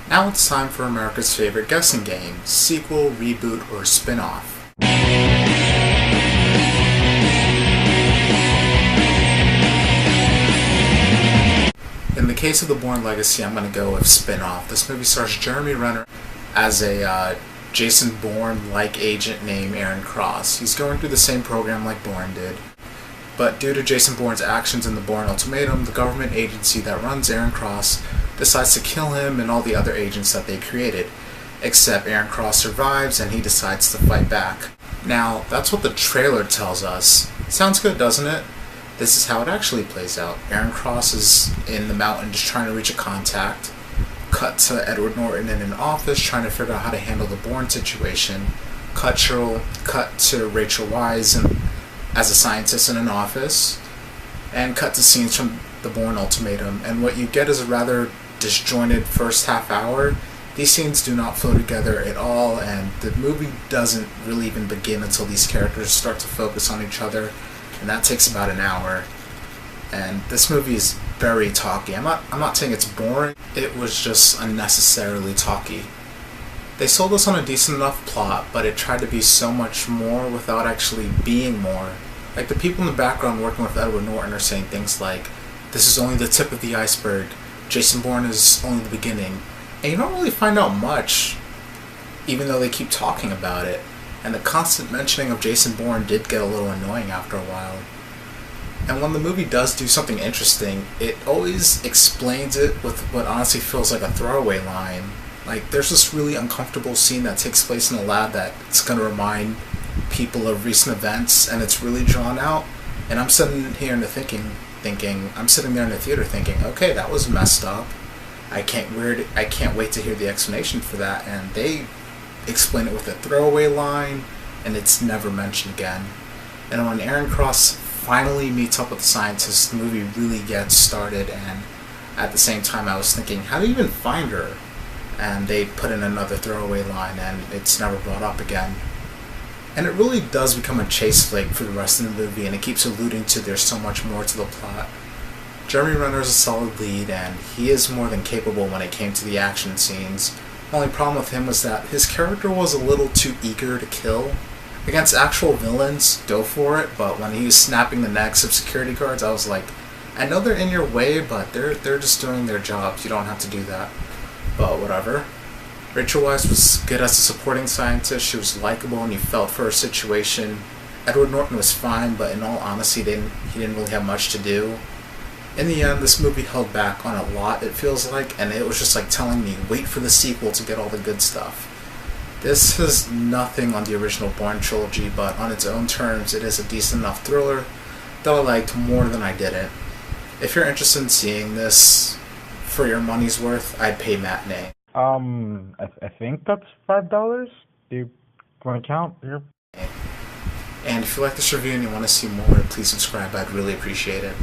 Now it's time for America's favorite guessing game, sequel, reboot, or spin-off. In the case of the Bourne Legacy, I'm going to go with spin-off. This movie stars Jeremy Renner as a Jason Bourne-like agent named Aaron Cross. He's going through the same program like Bourne did. But due to Jason Bourne's actions in the Bourne Ultimatum, the government agency that runs Aaron Cross decides to kill him and all the other agents that they created. Except Aaron Cross survives and he decides to fight back. Now, that's what the trailer tells us. Sounds good, doesn't it? This is how it actually plays out. Aaron Cross is in the mountains trying to reach a contact. Cut to Edward Norton in an office trying to figure out how to handle the Bourne situation. Cut to Rachel Weisz as a scientist in an office. And cut to scenes from the Bourne Ultimatum. And what you get is a rather disjointed first half hour. These scenes do not flow together at all, and the movie doesn't really even begin until these characters start to focus on each other, and that takes about an hour. And this movie is very talky. I'm not saying it's boring, it was just unnecessarily talky. They sold us on a decent enough plot, but it tried to be so much more without actually being more. Like, the people in the background working with Edward Norton are saying things like, "This is only the tip of the iceberg. Jason Bourne is only the beginning." And you don't really find out much, even though they keep talking about it. And the constant mentioning of Jason Bourne did get a little annoying after a while. And when the movie does do something interesting, it always explains it with what honestly feels like a throwaway line. Like, there's this really uncomfortable scene that takes place in a lab that's going to remind people of recent events, and it's really drawn out. And I'm sitting here in the I'm sitting there in the theater thinking, okay, that was messed up. I can't wait to hear the explanation for that. And they explain it with a throwaway line, and it's never mentioned again. And when Aaron Cross finally meets up with the scientist, the movie really gets started. And at the same time, I was thinking, how do you even find her? And they put in another throwaway line, and it's never brought up again. And it really does become a chase flick for the rest of the movie, and it keeps alluding to there's so much more to the plot. Jeremy Renner is a solid lead, and he is more than capable when it came to the action scenes. The only problem with him was that his character was a little too eager to kill. Against actual villains, go for it, but when he was snapping the necks of security guards, I was like, I know they're in your way, but they're just doing their jobs. You don't have to do that. But whatever. Rachel Weisz was good as a supporting scientist. She was likable and you felt for her situation. Edward Norton was fine, but in all honesty, he didn't really have much to do. In the end, this movie held back on a lot, it feels like, and it was just like telling me, wait for the sequel to get all the good stuff. This has nothing on the original Bourne trilogy, but on its own terms, it is a decent enough thriller that I liked more than I didn't. If you're interested in seeing this for your money's worth, I'd pay matinee. I think that's $5. Do you want to count here? And if you like this review and you want to see more, please subscribe. I'd really appreciate it.